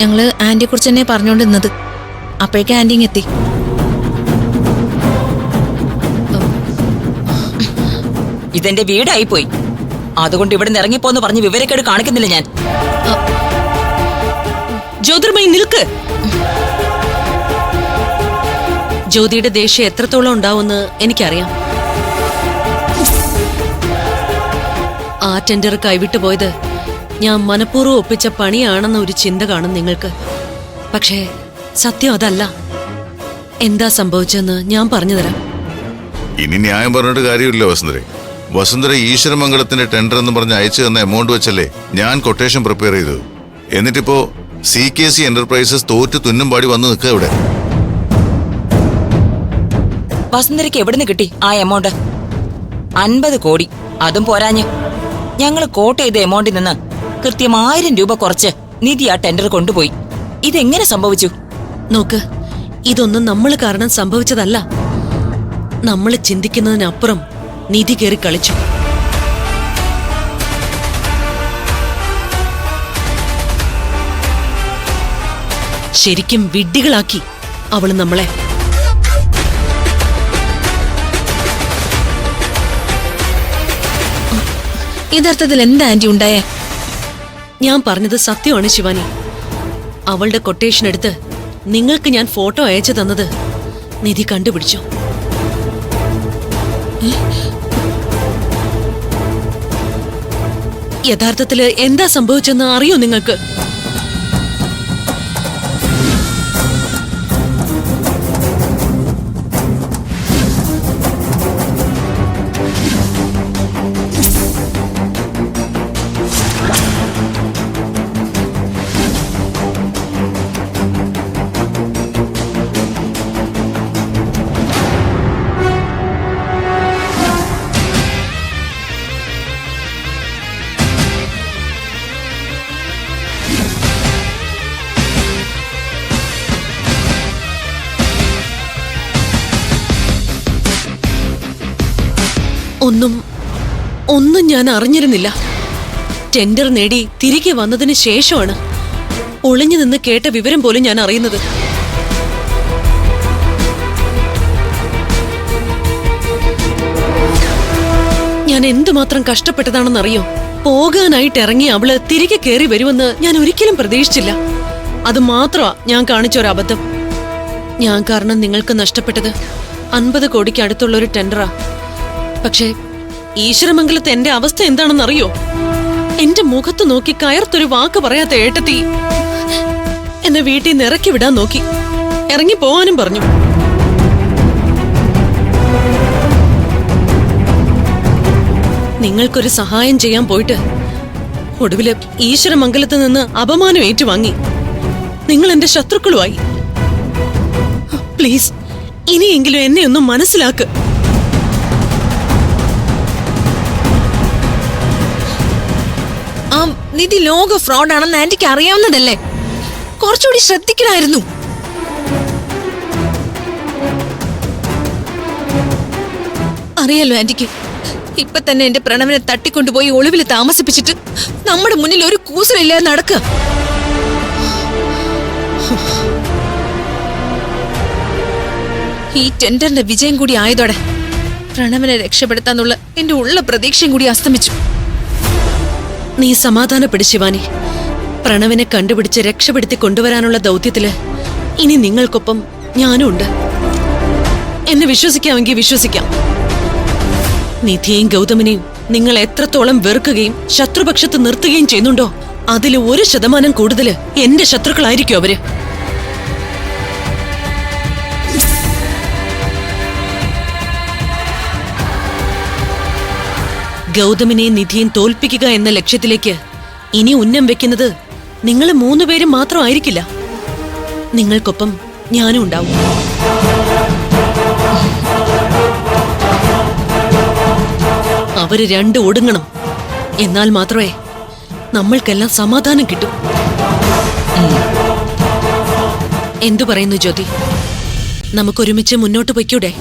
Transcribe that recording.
ഞങ്ങള് ആന്റിയെ കുറിച്ച് തന്നെ പറഞ്ഞുകൊണ്ടിരുന്നത്. അപ്പോഴേക്കും ആന്റി എത്തി. ഇതെന്റെ വീടായി പോയി. അതുകൊണ്ട് ഇവിടെ നിന്ന് ഇറങ്ങിപ്പോന്ന് പറഞ്ഞ് വിവരക്കേട് കാണിക്കുന്നില്ല ഞാൻ. ജ്യോതിർമയി നിൽക്ക്. ജ്യോതിയുടെ ദേഷ്യം എത്രത്തോളം ഉണ്ടാവുമെന്ന് എനിക്കറിയാം. ആ ടെൻഡർ കൈവിട്ടു പോയത് ഞാൻ മനഃപൂർവ്വം ഒപ്പിച്ച പണിയാണെന്ന ഒരു ചിന്ത കാണും നിങ്ങൾക്ക്. പക്ഷേ സത്യം അതല്ല. എന്താ സംഭവിച്ചെന്ന് ഞാൻ പറഞ്ഞുതരാം. ഇനി ന്യായം പറഞ്ഞിട്ട് കാര്യമില്ല വസുന്ധര. വസുന്ധര ഈശ്വരമംഗലത്തിന്റെ ടെൻഡർ എന്ന് പറഞ്ഞ് അയച്ചു തന്ന എമൗണ്ട് വെച്ചല്ലേ ഞാൻ കൊട്ടേഷൻ പ്രിപ്പയർ ചെയ്തത്. എന്നിട്ടിപ്പോ CKC എന്റർപ്രൈസസ് തോറ്റു തുന്നും പാടി വന്ന് നിൽക്കുക ഇവിടെ. വസുന്ധരയ്ക്ക് എവിടുന്ന് കിട്ടി ആ എമൗണ്ട്? 50 കോടി. അതും പോരാഞ്ഞ് ഞങ്ങൾ കോട്ട് ചെയ്ത എമൗണ്ടിൽ നിന്ന് കൃത്യം 1000 രൂപ കുറച്ച് നിധി ആ ടെൻഡർ കൊണ്ടുപോയി. ഇതെങ്ങനെ സംഭവിച്ചു? നോക്ക്, ഇതൊന്നും നമ്മൾ കാരണം സംഭവിച്ചതല്ല. നമ്മൾ ചിന്തിക്കുന്നതിനപ്പുറം നിധി കയറി കളിച്ചു. ശരിക്കും വിഡ്ഢികളാക്കി അവള് നമ്മളെ. യഥാർത്ഥത്തിൽ എന്താ ആന്റി ഉണ്ടായേ? ഞാൻ പറഞ്ഞത് സത്യമാണ് ശിവാനി. അവളുടെ കൊട്ടേഷൻ എടുത്ത് നിങ്ങൾക്ക് ഞാൻ ഫോട്ടോ അയച്ചു തന്നത് നിധി കണ്ടുപിടിച്ചു. യഥാർത്ഥത്തില് എന്താ സംഭവിച്ചെന്ന് അറിയോ നിങ്ങൾക്ക്? ഒന്നും ഞാൻ അറിഞ്ഞിരുന്നില്ല. ടെൻഡർ നേടി തിരികെ വന്നതിന് ശേഷമാണ് ഒളിഞ്ഞു നിന്ന് കേട്ട വിവരം പോലും ഞാൻ അറിയുന്നത്. ഞാൻ എന്തുമാത്രം കഷ്ടപ്പെട്ടതാണെന്നറിയോ? പോകാനായിട്ട് ഇറങ്ങി അവള് തിരികെ കയറി വരുമെന്ന് ഞാൻ ഒരിക്കലും പ്രതീക്ഷിച്ചില്ല. അത് മാത്രമാ ഞാൻ കാണിച്ചൊരബദ്ധം. ഞാൻ കാരണം നിങ്ങൾക്ക് നഷ്ടപ്പെട്ടത് 50 കോടിക്ക് അടുത്തുള്ള ഒരു ടെൻഡറാ. പക്ഷേ ഈശ്വരമംഗലത്ത് എന്റെ അവസ്ഥ എന്താണെന്നറിയോ? എന്റെ മുഖത്ത് നോക്കി കയർത്തൊരു വാക്ക് പറയാത്ത ഏട്ടത്തി എന്നെ വീട്ടിൽ നിന്ന് ഇറക്കി വിടാൻ നോക്കി. ഇറങ്ങി പോവാനും പറഞ്ഞു. നിങ്ങൾക്കൊരു സഹായം ചെയ്യാൻ പോയിട്ട് ഒടുവില് ഈശ്വരമംഗലത്ത് നിന്ന് അപമാനം ഏറ്റുവാങ്ങി. നിങ്ങൾ എന്റെ ശത്രുക്കളുമായി. പ്ലീസ്, ഇനിയെങ്കിലും എന്നെ ഒന്ന് മനസ്സിലാക്ക്. ആ നിധി ലോക ഫ്രോഡാണെന്ന് ആന്റിക്ക് അറിയാവുന്നതല്ലേ? കുറച്ചുകൂടി ശ്രദ്ധിക്കണമായിരുന്നു. അറിയാലോ ആന്റിക്ക്. ഇപ്പൊ തന്നെ എന്റെ പ്രണവിനെ തട്ടിക്കൊണ്ടുപോയി ഒളിവിൽ താമസിപ്പിച്ചിട്ട് നമ്മുടെ മുന്നിൽ ഒരു കൂസലില്ലാതെ നടക്കുക. ഈ ടെൻഡറിന്റെ വിജയം കൂടി ആയതോടെ പ്രണവിനെ രക്ഷപ്പെടുത്താന്നുള്ള എന്റെ ഉള്ള പ്രതീക്ഷയും കൂടി അസ്തമിച്ചു. നീ സമാധാനപ്പെട് ശിവാനി. പ്രണവിനെ കണ്ടുപിടിച്ച് രക്ഷപ്പെടുത്തി കൊണ്ടുവരാനുള്ള ദൗത്യത്തില് ഇനി നിങ്ങൾക്കൊപ്പം ഞാനും ഉണ്ട്. എന്നെ വിശ്വസിക്കാമെങ്കിൽ വിശ്വസിക്കാം. നിധിയെയും ഗൗതമിനെയും നിങ്ങൾ എത്രത്തോളം വെറുക്കുകയും ശത്രുപക്ഷത്ത് നിർത്തുകയും ചെയ്യുന്നുണ്ടോ അതിൽ 1% കൂടുതല് എന്റെ ശത്രുക്കളായിരിക്കും അവര്. ഗൗതമിനെയും നിധിയെയും തോൽപ്പിക്കുക എന്ന ലക്ഷ്യത്തിലേക്ക് ഇനി ഉന്നം വെക്കുന്നത് നിങ്ങൾ 3 പേരും മാത്രമായിരിക്കില്ല. നിങ്ങൾക്കൊപ്പം ഞാനും ഉണ്ടാവും. അവര് 2 ഒടുങ്ങണം. എന്നാൽ മാത്രമേ നമ്മൾക്കെല്ലാം സമാധാനം കിട്ടും. എന്തു പറയുന്നു ജ്യോതി? നമുക്കൊരുമിച്ച് മുന്നോട്ട് പൊയ്ക്കൂടെ?